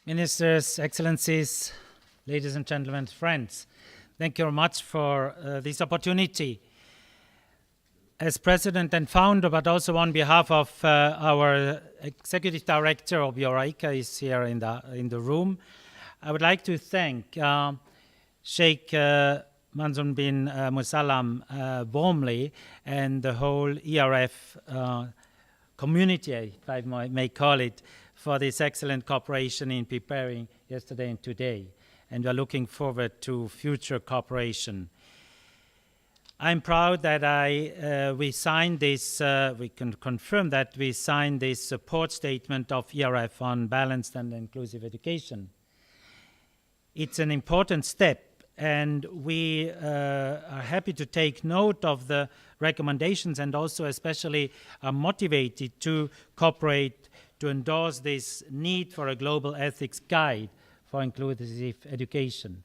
Ministers, Excellencies, ladies and gentlemen, friends, thank you very much for this opportunity. As President and founder, but also on behalf of our Executive Director of Euraika is here in the room, I would like to thank Sheikh Mansour bin Musallam warmly and the whole ERF community, if I may call it, for this excellent cooperation in preparing yesterday and today. And we are looking forward to future cooperation. I'm proud that we signed this, we can confirm that we signed this support statement of ERF on balanced and inclusive education. It's an important step, and we are happy to take note of the recommendations and also especially are motivated to cooperate to endorse this need for a global ethics guide for inclusive education.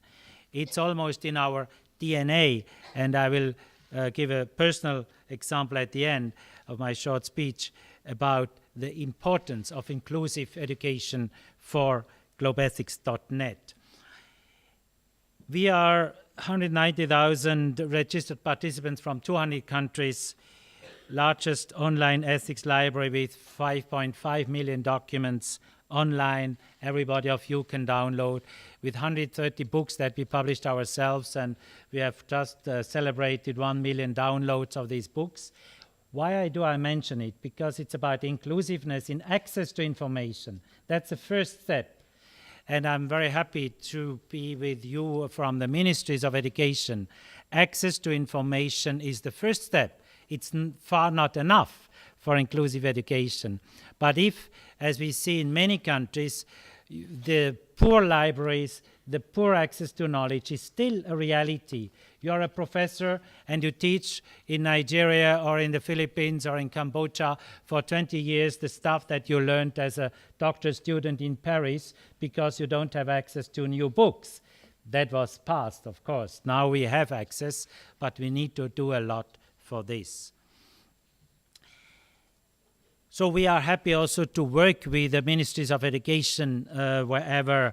It's almost in our DNA, and I will give a personal example at the end of my short speech about the importance of inclusive education for globethics.net. We are 190,000 registered participants from 200 countries, largest online ethics library with 5.5 million documents online. Everybody of you can download, with 130 books that we published ourselves, and we have just celebrated 1 million downloads of these books. Why do I mention it? Because it's about inclusiveness in access to information. That's the first step. And I'm very happy to be with you from the Ministries of Education. Access to information is the first step. It's far not enough for inclusive education. But if, as we see in many countries, the poor libraries, the poor access to knowledge is still a reality. You're a professor and you teach in Nigeria or in the Philippines or in Cambodia for 20 years the stuff that you learned as a doctorate student in Paris because you don't have access to new books. That was past, of course. Now we have access, but we need to do a lot for this. So we are happy also to work with the Ministries of Education wherever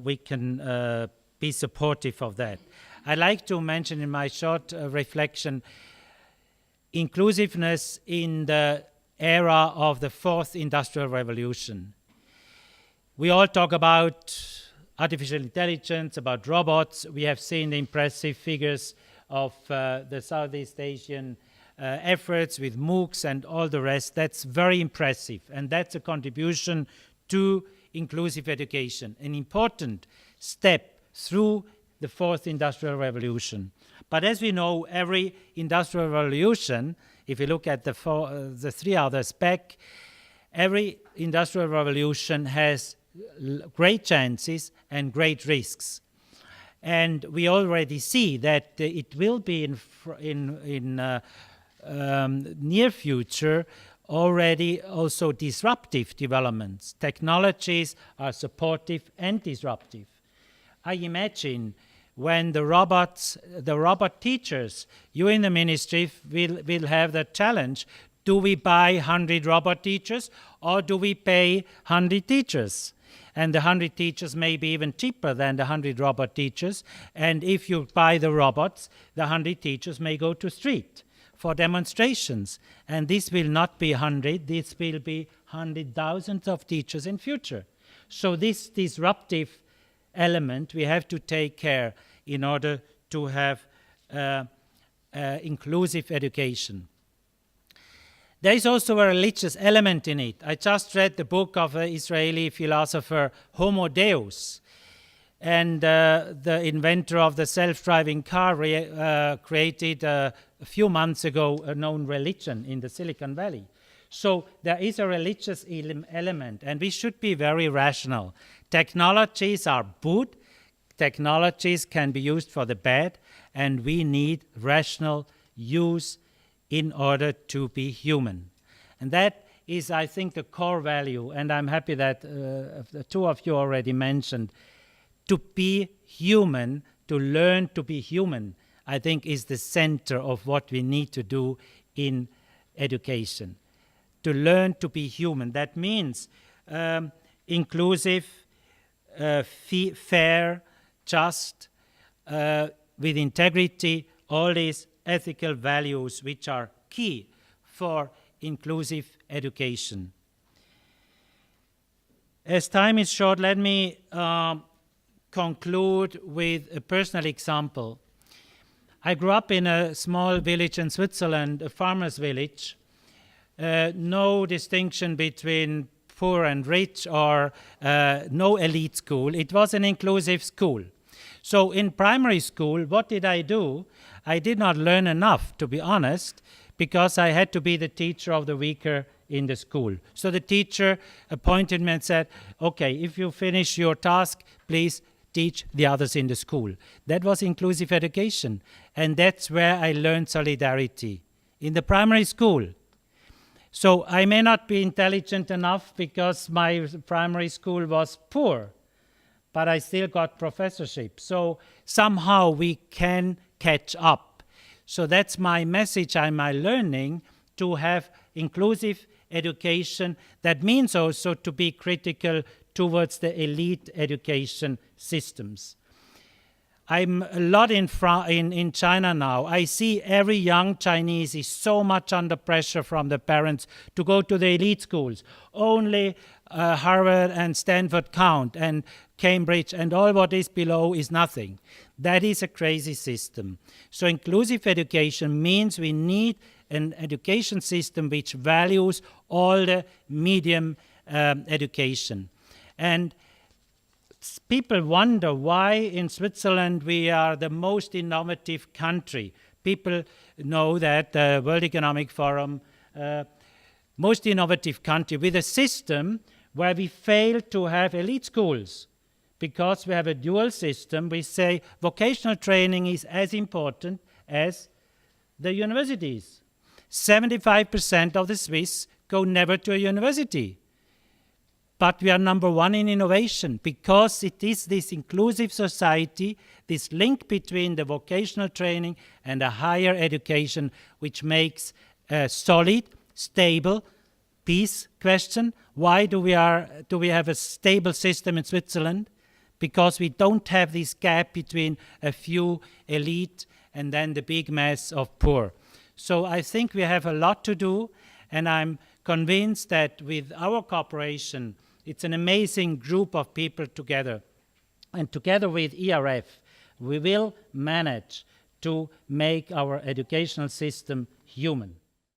we can be supportive of that. I'd like to mention in my short reflection inclusiveness in the era of the fourth industrial revolution. We all talk about artificial intelligence, about robots. We have seen the impressive figures of the Southeast Asian efforts with MOOCs and all the rest. That's very impressive, and that's a contribution to inclusive education, an important step through the fourth industrial revolution. But as we know, every industrial revolution, if you look at the three others back, every industrial revolution has great chances and great risks. And we already see that it will be in near future already also disruptive developments. Technologies are supportive and disruptive. I imagine when the robot teachers, you in the ministry will have the challenge, do we buy 100 robot teachers or do we pay 100 teachers? And the 100 teachers may be even cheaper than the 100 robot teachers. And if you buy the robots, the 100 teachers may go to street for demonstrations. And this will not be 100, this will be 100,000 of teachers in future. So this disruptive element we have to take care in order to have inclusive education. There is also a religious element in it. I just read the book of an Israeli philosopher, Homo Deus, and the inventor of the self-driving car created a few months ago a known religion in the Silicon Valley. So there is a religious element, and we should be very rational. Technologies are good, technologies can be used for the bad, and we need rational use in order to be human. And that is, I think, the core value, and I'm happy that the two of you already mentioned, to be human, to learn to be human, I think is the center of what we need to do in education. To learn to be human. That means inclusive, fair, just, with integrity, all these ethical values which are key for inclusive education. As time is short, let me conclude with a personal example. I grew up in a small village in Switzerland, a farmer's village. No distinction between poor and rich, or no elite school. It was an inclusive school. So in primary school, what did I do? I did not learn enough, to be honest, because I had to be the teacher of the weaker in the school. So the teacher appointed me and said, okay, if you finish your task, please teach the others in the school. That was inclusive education. And that's where I learned solidarity, in the primary school. So I may not be intelligent enough because my primary school was poor, but I still got professorship. So somehow we can catch up. So that's my message, my learning, to have inclusive education. That means also to be critical towards the elite education systems. I'm a lot in China now. I see every young Chinese is so much under pressure from the parents to go to the elite schools. Only Harvard and Stanford count, and Cambridge, and all what is below is nothing. That is a crazy system. So inclusive education means we need an education system which values all the medium education. And people wonder why in Switzerland we are the most innovative country. People know that the World Economic Forum, most innovative country, with a system where we fail to have elite schools. Because we have a dual system, we say vocational training is as important as the universities. 75% of the Swiss go never to a university. But we are number one in innovation because it is this inclusive society, this link between the vocational training and the higher education, which makes a solid, stable peace question. Why do we have a stable system in Switzerland? Because we don't have this gap between a few elite and then the big mass of poor. So I think we have a lot to do, and I'm convinced that with our cooperation, it's an amazing group of people together. And together with ERF, we will manage to make our educational system human.